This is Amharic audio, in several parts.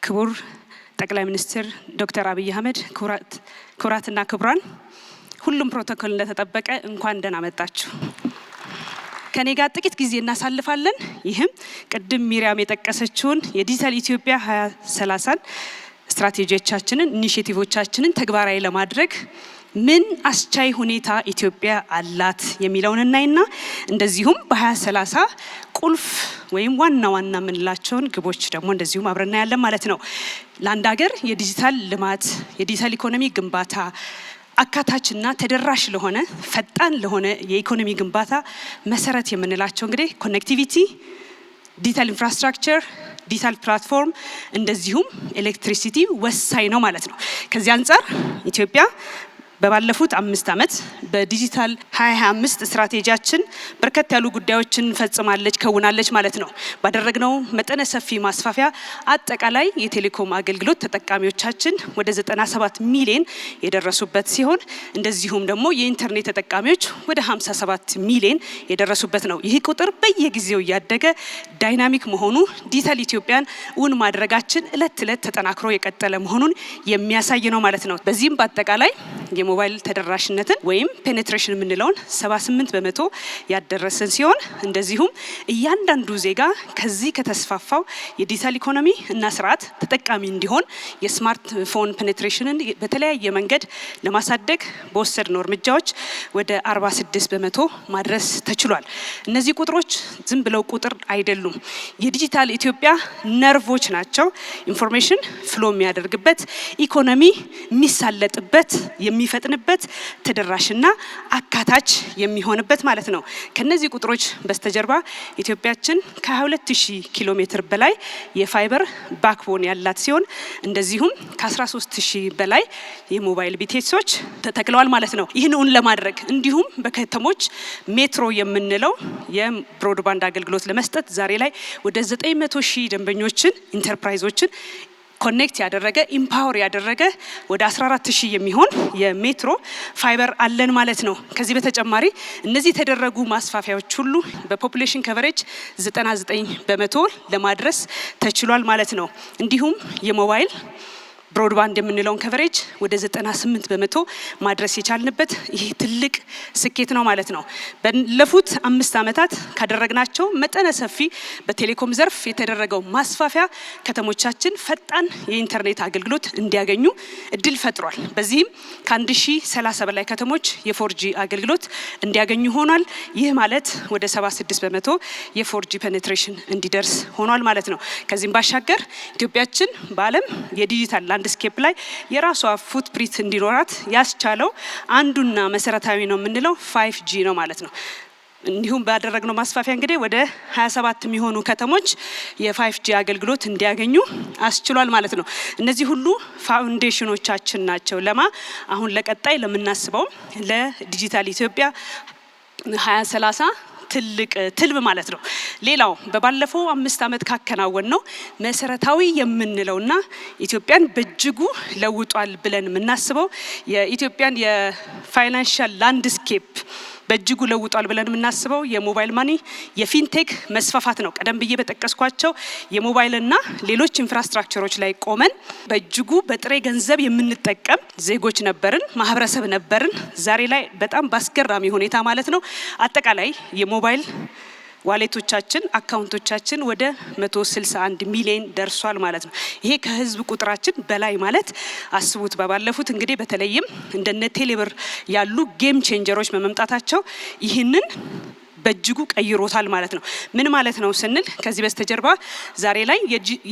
ክቡር ጠቅላይ ሚኒስትር ዶክተር አብይ አህመድ፣ ክቡራትና ክቡራን፣ ሁሉም ፕሮቶኮል እንደተጠበቀ እንኳን ደህና መጣችሁ። ከኔ ጋር ጥቂት ጊዜ እናሳልፋለን። ይህም ቅድም ሚሪያም የጠቀሰችውን የዲጂታል ኢትዮጵያ 2030 ስትራቴጂዎቻችንን ኢኒሼቲቮቻችንን ተግባራዊ ለማድረግ ምን አስቻይ ሁኔታ ኢትዮጵያ አላት የሚለውን እናይና እንደዚሁም በ2030 ቁልፍ ወይም ዋና የምንላቸውን ግቦች ደግሞ እንደዚሁም አብረና ያለን ማለት ነው። ለአንድ ሀገር የዲጂታል ልማት የዲጂታል ኢኮኖሚ ግንባታ አካታችና ተደራሽ ለሆነ ፈጣን ለሆነ የኢኮኖሚ ግንባታ መሰረት የምንላቸው እንግዲህ ኮኔክቲቪቲ፣ ዲጂታል ኢንፍራስትራክቸር፣ ዲጂታል ፕላትፎርም እንደዚሁም ኤሌክትሪሲቲ ወሳኝ ነው ማለት ነው። ከዚህ አንፃር ኢትዮጵያ በባለፉት 5 ዓመት በዲጂታል 2025 ስትራቴጂያችን በርከት ያሉ ጉዳዮችን ፈጽማለች ከውናለች ማለት ነው። ባደረግነው መጠነ ሰፊ ማስፋፊያ አጠቃላይ የቴሌኮም አገልግሎት ተጠቃሚዎቻችን ወደ 97 ሚሊዮን የደረሱበት ሲሆን እንደዚሁም ደግሞ የኢንተርኔት ተጠቃሚዎች ወደ 57 ሚሊዮን የደረሱበት ነው። ይህ ቁጥር በየጊዜው እያደገ ዳይናሚክ መሆኑ ዲጂታል ኢትዮጵያን እውን ማድረጋችን እለት እለት ተጠናክሮ የቀጠለ መሆኑን የሚያሳይ ነው ማለት ነው። በዚህም በአጠቃላይ የሞባይል ተደራሽነትን ወይም ፔኔትሬሽን የምንለውን 78% ያደረሰን ሲሆን እንደዚሁም እያንዳንዱ ዜጋ ከዚህ ከተስፋፋው የዲጂታል ኢኮኖሚ እና ስርዓት ተጠቃሚ እንዲሆን የስማርትፎን ፔኔትሬሽንን በተለያየ መንገድ ለማሳደግ በወሰድነው እርምጃዎች ወደ 46% ማድረስ ተችሏል። እነዚህ ቁጥሮች ዝም ብለው ቁጥር አይደሉም። የዲጂታል ኢትዮጵያ ነርቮች ናቸው። ኢንፎርሜሽን ፍሎ የሚያደርግበት፣ ኢኮኖሚ የሚሳለጥበት፣ የሚፈጥንበት፣ ተደራሽና አካታች የሚሆንበት ማለት ነው። ከነዚህ ቁጥሮች በስተጀርባ ኢትዮጵያችን ከ22000 ኪሎ ሜትር በላይ የፋይበር ባክቦን ያላት ሲሆን እንደዚሁም ከ13000 በላይ የሞባይል ቢቴሶች ተተክለዋል ማለት ነው። ይህንን ለማድረግ እንዲሁም በከተሞች ሜትሮ የምንለው የብሮድባንድ አገልግሎት ለመስጠት ዛሬ ላይ ወደ 900,000 ደንበኞችን ኢንተርፕራይዞችን ኮኔክት ያደረገ ኢምፓወር ያደረገ ወደ 14000 የሚሆን የሜትሮ ፋይበር አለን ማለት ነው። ከዚህ በተጨማሪ እነዚህ የተደረጉ ማስፋፊያዎች ሁሉ በፖፑሌሽን ከቨሬጅ 99% ለማድረስ ተችሏል ማለት ነው። እንዲሁም የሞባይል ብሮድባንድ የምንለውን ከቨሬጅ ወደ 98% ማድረስ የቻልንበት ይህ ትልቅ ስኬት ነው ማለት ነው። ባለፉት 5 ዓመታት ካደረግናቸው መጠነ ሰፊ በቴሌኮም ዘርፍ የተደረገው ማስፋፊያ ከተሞቻችን ፈጣን የኢንተርኔት አገልግሎት እንዲያገኙ እድል ፈጥሯል። በዚህም ከ1030 በላይ ከተሞች የ4G አገልግሎት እንዲያገኙ ሆኗል። ይህ ማለት ወደ 76% የ4G ፔኔትሬሽን እንዲደርስ ሆኗል ማለት ነው። ከዚህም ባሻገር ኢትዮጵያችን በዓለም የዲጂታል ስኬፕ ላይ የራሷ ፉትፕሪንት እንዲኖራት ያስቻለው አንዱና መሰረታዊ ነው የምንለው 5G ነው ማለት ነው። እንዲሁም ባደረግነው ማስፋፊያ እንግዲህ ወደ 27 የሚሆኑ ከተሞች የ5G አገልግሎት እንዲያገኙ አስችሏል ማለት ነው። እነዚህ ሁሉ ፋውንዴሽኖቻችን ናቸው አሁን ለቀጣይ ለምናስበው ለዲጂታል ኢትዮጵያ 2030 ትልቅ ትልም ማለት ነው። ሌላው በባለፈው 5 ዓመት ካከናወን ነው መሰረታዊ የምንለውና ኢትዮጵያን በእጅጉ ለውጧል ብለን የምናስበው የኢትዮጵያን የፋይናንሻል ላንድስኬፕ በእጅጉ ለውጧል ብለን የምናስበው የሞባይል ማኒ የፊንቴክ መስፋፋት ነው። ቀደም ብዬ በጠቀስኳቸው የሞባይልና ሌሎች ኢንፍራስትራክቸሮች ላይ ቆመን በእጅጉ በጥሬ ገንዘብ የምንጠቀም ዜጎች ነበርን፣ ማህበረሰብ ነበርን። ዛሬ ላይ በጣም ባስገራሚ ሁኔታ ማለት ነው አጠቃላይ የሞባይል ዋሌቶቻችን አካውንቶቻችን ወደ 161 ሚሊዮን ደርሷል ማለት ነው። ይሄ ከህዝብ ቁጥራችን በላይ ማለት አስቡት። ባለፉት እንግዲህ በተለይም እንደነ ቴሌብር ያሉ ጌም ቼንጀሮች በመምጣታቸው ይህንን በእጅጉ ቀይሮታል ማለት ነው። ምን ማለት ነው ስንል ከዚህ በስተጀርባ ዛሬ ላይ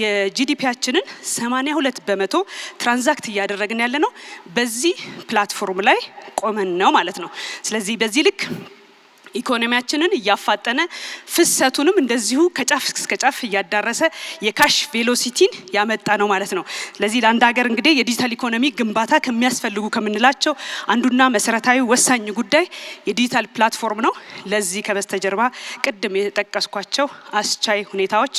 የጂዲፒያችንን 82% ትራንዛክት እያደረግን ያለ ነው በዚህ ፕላትፎርም ላይ ቆመን ነው ማለት ነው። ስለዚህ በዚህ ልክ ኢኮኖሚያችንን እያፋጠነ ፍሰቱንም እንደዚሁ ከጫፍ እስከ ጫፍ እያዳረሰ የካሽ ቬሎሲቲን ያመጣ ነው ማለት ነው። ስለዚህ ለአንድ ሀገር እንግዲህ የዲጂታል ኢኮኖሚ ግንባታ ከሚያስፈልጉ ከምንላቸው አንዱና መሰረታዊ ወሳኝ ጉዳይ የዲጂታል ፕላትፎርም ነው። ለዚህ ከበስተጀርባ ቅድም የጠቀስኳቸው አስቻይ ሁኔታዎች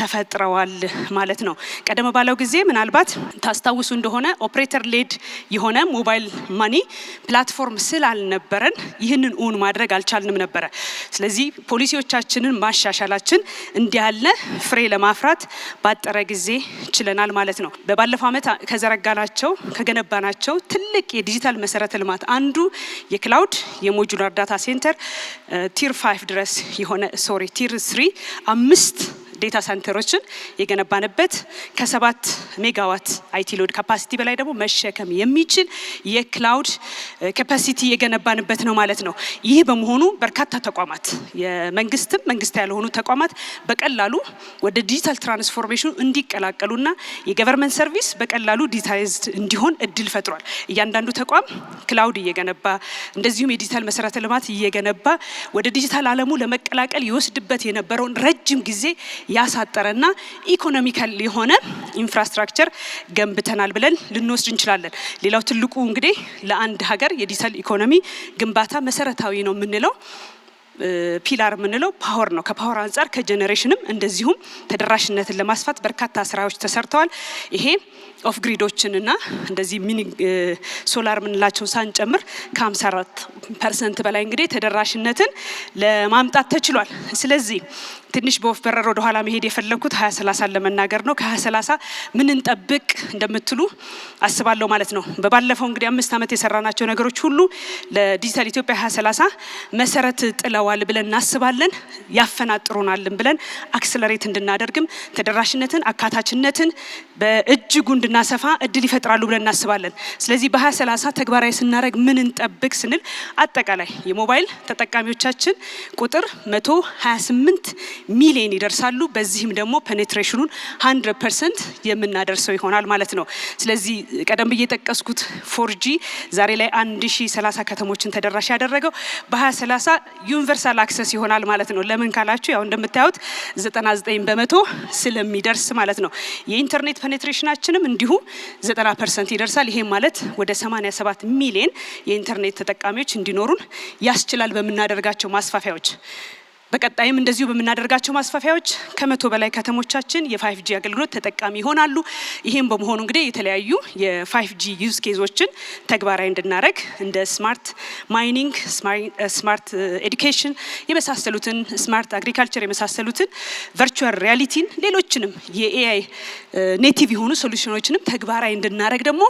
ተፈጥረዋል ማለት ነው። ቀደም ባለው ጊዜ ምናልባት ታስታውሱ እንደሆነ ኦፕሬተር ሌድ የሆነ ሞባይል ማኒ ፕላትፎርም ስላልነበረን ይህንን እውን ማድረግ አልቻልንም ሁላችንም ነበረ። ስለዚህ ፖሊሲዎቻችንን ማሻሻላችን እንዲያለ ፍሬ ለማፍራት ባጠረ ጊዜ ችለናል ማለት ነው። በባለፈው ዓመት ከዘረጋናቸው ከገነባናቸው ትልቅ የዲጂታል መሰረተ ልማት አንዱ የክላውድ የሞጁላር ዳታ ሴንተር ቲር 5 ድረስ የሆነ ቲር 3 5 ዴታ ሴንተሮችን የገነባንበት ከ7 ሜጋዋት አይቲ ሎድ ካፓሲቲ በላይ ደግሞ መሸከም የሚችል የክላውድ ካፓሲቲ የገነባንበት ነው ማለት ነው። ይህ በመሆኑ በርካታ ተቋማት የመንግስትም መንግስት ያልሆኑ ተቋማት በቀላሉ ወደ ዲጂታል ትራንስፎርሜሽኑ እንዲቀላቀሉና የገቨርንመንት ሰርቪስ በቀላሉ ዲጂታይዝድ እንዲሆን እድል ፈጥሯል። እያንዳንዱ ተቋም ክላውድ እየገነባ እንደዚሁም የዲጂታል መሰረተ ልማት እየገነባ ወደ ዲጂታል ዓለሙ ለመቀላቀል ይወስድበት የነበረውን ረጅም ጊዜ ያሳጠረና ኢኮኖሚካል የሆነ ኢንፍራስትራክቸር ገንብተናል ብለን ልንወስድ እንችላለን። ሌላው ትልቁ እንግዲህ ለአንድ ሀገር የዲጂታል ኢኮኖሚ ግንባታ መሰረታዊ ነው የምንለው ፒላር የምንለው ፓወር ነው። ከፓወር አንጻር ከጀኔሬሽንም እንደዚሁም ተደራሽነትን ለማስፋት በርካታ ስራዎች ተሰርተዋል። ይሄ ኦፍ ግሪዶችንና እንደዚህ ሚኒ ሶላር የምንላቸው ሳንጨምር ከ54% በላይ እንግዲህ ተደራሽነትን ለማምጣት ተችሏል። ስለዚህ ትንሽ በወፍ በረር ወደ ኋላ መሄድ የፈለኩት 2030 ለመናገር ነው። ከ2030 ምን እንጠብቅ እንደምትሉ አስባለሁ ማለት ነው። በባለፈው እንግዲህ 5 ዓመት የሰራናቸው ነገሮች ሁሉ ለዲጂታል ኢትዮጵያ 2030 መሰረት ጥለዋል ብለን እናስባለን። ያፈናጥሩናልን ብለን አክሰለሬት እንድናደርግም ተደራሽነትን አካታችነትን በእጅጉ እንድናሰፋ እድል ይፈጥራሉ ብለን እናስባለን። ስለዚህ በ2030 ተግባራዊ ስናደርግ ምን እንጠብቅ ስንል አጠቃላይ የሞባይል ተጠቃሚዎቻችን ቁጥር 128 ሚሊዮን ይደርሳሉ። በዚህም ደግሞ ፔኔትሬሽኑን 100% የምናደርሰው ይሆናል ማለት ነው። ስለዚህ ቀደም ብዬ የጠቀስኩት 4G ዛሬ ላይ 1030 ከተሞችን ተደራሽ ያደረገው በ2030 ዩኒቨርሳል አክሰስ ይሆናል ማለት ነው። ለምን ካላችሁ ያው እንደምታዩት 99% ስለሚደርስ ማለት ነው። የኢንተርኔት ፔኔትሬሽናችንም እንዲሁ 90% ይደርሳል። ይሄም ማለት ወደ 87 ሚሊዮን የኢንተርኔት ተጠቃሚዎች እንዲኖሩን ያስችላል በምናደርጋቸው ማስፋፊያዎች። በቀጣይም እንደዚሁ በምናደርጋቸው ማስፋፊያዎች ከ100 በላይ ከተሞቻችን የ5G አገልግሎት ተጠቃሚ ይሆናሉ። ይሄም በመሆኑ እንግዲህ የተለያዩ የ5G ዩዝ ኬዞችን ተግባራዊ እንድናደርግ እንደ ስማርት ማይኒንግ፣ ስማርት ኤዱኬሽን የመሳሰሉትን ስማርት አግሪካልቸር የመሳሰሉትን ቨርቹዋል ሪያሊቲን ሌሎችንም የኤአይ ኔቲቭ የሆኑ ሶሉሽኖችንም ተግባራዊ እንድናደርግ ደግሞ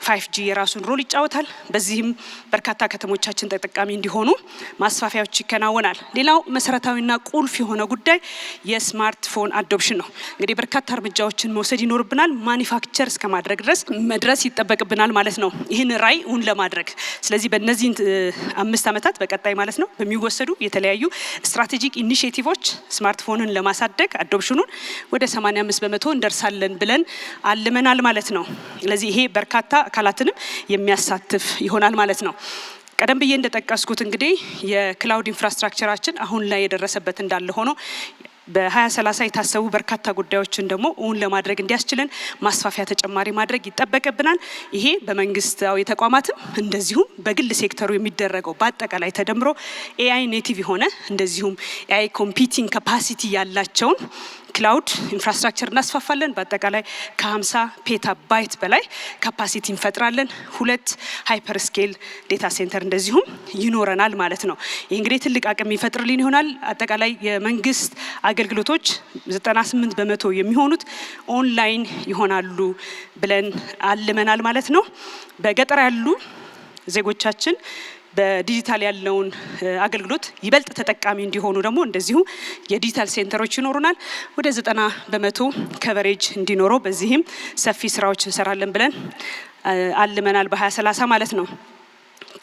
5G የራሱን ሮል ይጫወታል። በዚህም በርካታ ከተሞቻችን ተጠቃሚ እንዲሆኑ ማስፋፊያዎች ይከናወናል። ሌላው መሰረታዊና ቁልፍ የሆነ ጉዳይ የስማርትፎን አዶፕሽን ነው። እንግዲህ በርካታ እርምጃዎችን መውሰድ ይኖርብናል። ማኒፋክቸር እስከማድረግ ድረስ መድረስ ይጠበቅብናል ማለት ነው ይህን ራዕይ እውን ለማድረግ። ስለዚህ በእነዚህ 5 ዓመታት በቀጣይ ማለት ነው በሚወሰዱ የተለያዩ ስትራቴጂክ ኢኒሼቲቮች ስማርትፎንን ለማሳደግ አዶፕሽኑን ወደ 85% እንደርሳለን ብለን አልመናል ማለት ነው። ስለዚህ ይሄ በርካታ አካላትንም የሚያሳትፍ ይሆናል ማለት ነው። ቀደም ብዬ እንደጠቀስኩት እንግዲህ የክላውድ ኢንፍራስትራክቸራችን አሁን ላይ የደረሰበት እንዳለ ሆኖ በ2030 የታሰቡ በርካታ ጉዳዮችን ደግሞ እውን ለማድረግ እንዲያስችለን ማስፋፊያ ተጨማሪ ማድረግ ይጠበቅብናል። ይሄ በመንግስታዊ ተቋማትም እንደዚሁም በግል ሴክተሩ የሚደረገው በአጠቃላይ ተደምሮ ኤአይ ኔቲቭ የሆነ እንደዚሁም ኤአይ ኮምፒቲንግ ካፓሲቲ ያላቸውን ክላውድ ኢንፍራስትራክቸር እናስፋፋለን። በአጠቃላይ ከ50 ፔታባይት በላይ ካፓሲቲ እንፈጥራለን። 2 ሃይፐር ስኬል ዴታ ሴንተር እንደዚሁም ይኖረናል ማለት ነው። ይህ እንግዲህ ትልቅ አቅም ይፈጥርልን ይሆናል። አጠቃላይ የመንግስት አገልግሎቶች 98% የሚሆኑት ኦንላይን ይሆናሉ ብለን አልመናል ማለት ነው። በገጠር ያሉ ዜጎቻችን በዲጂታል ያለውን አገልግሎት ይበልጥ ተጠቃሚ እንዲሆኑ ደግሞ እንደዚሁ የዲጂታል ሴንተሮች ይኖሩናል። ወደ 90% ከቨሬጅ እንዲኖረው በዚህም ሰፊ ስራዎች እንሰራለን ብለን አልመናል በ2030 ማለት ነው።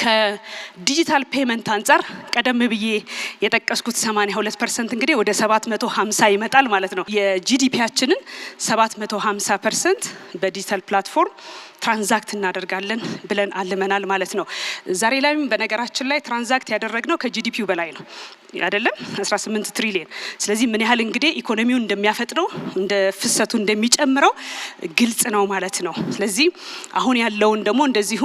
ከዲጂታል ፔመንት አንጻር ቀደም ብዬ የጠቀስኩት 82% እንግዲህ ወደ 750 ይመጣል ማለት ነው። የጂዲፒያችንን 750% በዲጂታል ፕላትፎርም ትራንዛክት እናደርጋለን ብለን አልመናል ማለት ነው። ዛሬ ላይም በነገራችን ላይ ትራንዛክት ያደረግነው ከጂዲፒው በላይ ነው አይደለም 18 ትሪሊየን። ስለዚህ ምን ያህል እንግዲህ ኢኮኖሚውን እንደሚያፈጥነው እንደ ፍሰቱ እንደሚጨምረው ግልጽ ነው ማለት ነው። ስለዚህ አሁን ያለውን ደግሞ እንደዚሁ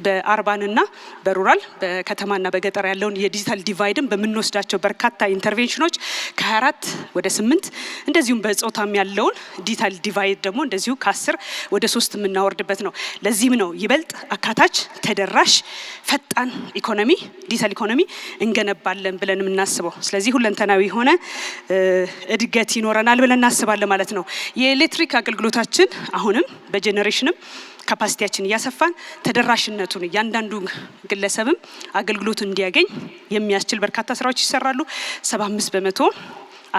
በአርባንና በሩራል በከተማና በገጠር ያለውን የዲጂታል ዲቫይድን በምንወስዳቸው በርካታ ኢንተርቬንሽኖች ከ24 ወደ 8 እንደዚሁም በጾታም ያለውን ዲጂታል ዲቫይድ ደግሞ እንደዚሁ ከ10 ወደ 3 የምናወርድበት ነው። ለዚህም ነው ይበልጥ አካታች ተደራሽ ፈጣን ኢኮኖሚ ዲጂታል ኢኮኖሚ እንገነባለን ብለን የምናስበው። ስለዚህ ሁለንተናዊ የሆነ እድገት ይኖረናል ብለን እናስባለን ማለት ነው። የኤሌክትሪክ አገልግሎታችን አሁንም በጄኔሬሽንም ካፓሲቲያችን እያሰፋን ተደራሽነቱን እያንዳንዱ ግለሰብም አገልግሎቱን እንዲያገኝ የሚያስችል በርካታ ስራዎች ይሰራሉ። 75%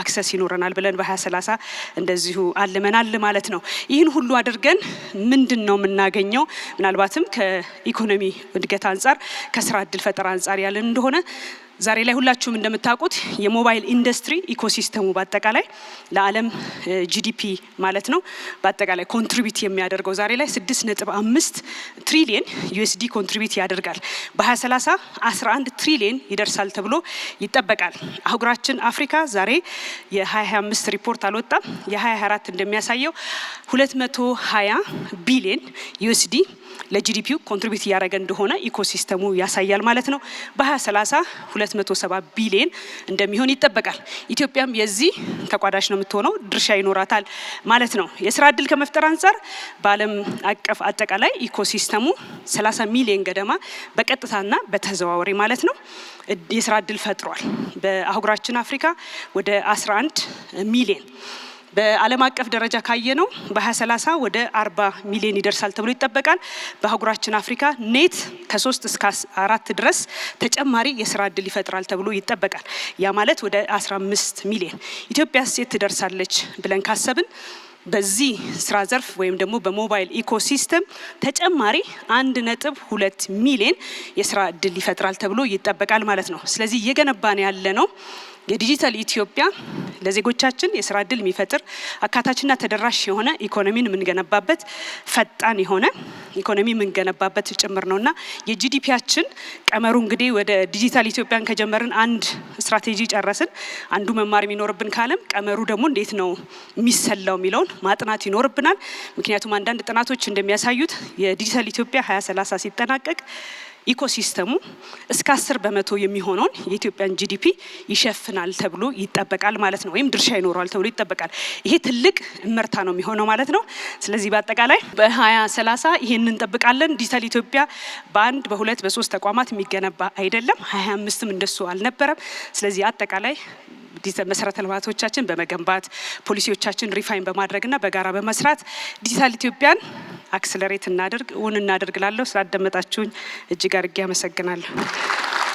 አክሰስ ይኖረናል ብለን በ2030 እንደዚሁ አልመናል ማለት ነው። ይህን ሁሉ አድርገን ምንድነው የምናገኘው? ምናልባትም ከኢኮኖሚ እድገት አንጻር ከስራ እድል ፈጠራ አንጻር ያለን እንደሆነ ዛሬ ላይ ሁላችሁም እንደምታውቁት የሞባይል ኢንዱስትሪ ኢኮሲስተሙ በአጠቃላይ ለዓለም ጂዲፒ ማለት ነው በአጠቃላይ ኮንትሪቢዩት የሚያደርገው ዛሬ ላይ 6.5 ትሪሊየን ዩኤስዲ ኮንትሪቢዩት ያደርጋል። በ2030 11 ትሪሊየን ይደርሳል ተብሎ ይጠበቃል። አህጉራችን አፍሪካ ዛሬ የ2025 ሪፖርት አልወጣም። የ2024 እንደሚያሳየው 220 ቢሊየን ዩኤስዲ ለጂዲፒው ኮንትሪቢዩት እያደረገ እንደሆነ ኢኮሲስተሙ ያሳያል ማለት ነው። በ2030 270 ቢሊየን እንደሚሆን ይጠበቃል። ኢትዮጵያም የዚህ ተቋዳሽ ነው የምትሆነው፣ ድርሻ ይኖራታል ማለት ነው። የስራ እድል ከመፍጠር አንጻር በዓለም አቀፍ አጠቃላይ ኢኮሲስተሙ 30 ሚሊዮን ገደማ በቀጥታና በተዘዋዋሪ ማለት ነው የስራ እድል ፈጥሯል። በአህጉራችን አፍሪካ ወደ 11 ሚሊዮን በዓለም አቀፍ ደረጃ ካየነው በ2030 ወደ 40 ሚሊዮን ይደርሳል ተብሎ ይጠበቃል። በአህጉራችን አፍሪካ ኔት ከ3 እስከ 4 ድረስ ተጨማሪ የስራ እድል ይፈጥራል ተብሎ ይጠበቃል። ያ ማለት ወደ 15 ሚሊዮን። ኢትዮጵያስ የት ትደርሳለች ብለን ካሰብን በዚህ ስራ ዘርፍ ወይም ደግሞ በሞባይል ኢኮሲስተም ተጨማሪ 1.2 ሚሊዮን የስራ እድል ይፈጥራል ተብሎ ይጠበቃል ማለት ነው። ስለዚህ እየገነባን ያለ ነው የዲጂታል ኢትዮጵያ ለዜጎቻችን የስራ እድል የሚፈጥር አካታችና ተደራሽ የሆነ ኢኮኖሚን የምንገነባበት ፈጣን የሆነ ኢኮኖሚ የምንገነባበት ጭምር ነውና የጂዲፒያችን ቀመሩ እንግዲህ ወደ ዲጂታል ኢትዮጵያን ከጀመርን አንድ ስትራቴጂ ጨረስን። አንዱ መማር የሚኖርብን ካለም ቀመሩ ደግሞ እንዴት ነው የሚሰላው የሚለውን ማጥናት ይኖርብናል። ምክንያቱም አንዳንድ ጥናቶች እንደሚያሳዩት የዲጂታል ኢትዮጵያ 2030 ሲጠናቀቅ ኢኮሲስተሙ እስከ 10% የሚሆነውን የኢትዮጵያን ጂዲፒ ይሸፍናል ተብሎ ይጠበቃል ማለት ነው። ወይም ድርሻ ይኖረዋል ተብሎ ይጠበቃል። ይሄ ትልቅ እመርታ ነው የሚሆነው ማለት ነው። ስለዚህ በአጠቃላይ በ2030 ይሄንን እንጠብቃለን። ዲጂታል ኢትዮጵያ በአንድ በሁለት በሶስት ተቋማት የሚገነባ አይደለም። 25ም እንደሱ አልነበረም። ስለዚህ አጠቃላይ መሰረተ ልማቶቻችን በመገንባት ፖሊሲዎቻችን ሪፋይን በማድረግና በጋራ በመስራት ዲጂታል ኢትዮጵያን አክሰለሬት እናደርግ እውን እናደርግላለሁ። ስላደመጣችሁኝ እጅግ አድርጌ አመሰግናለሁ።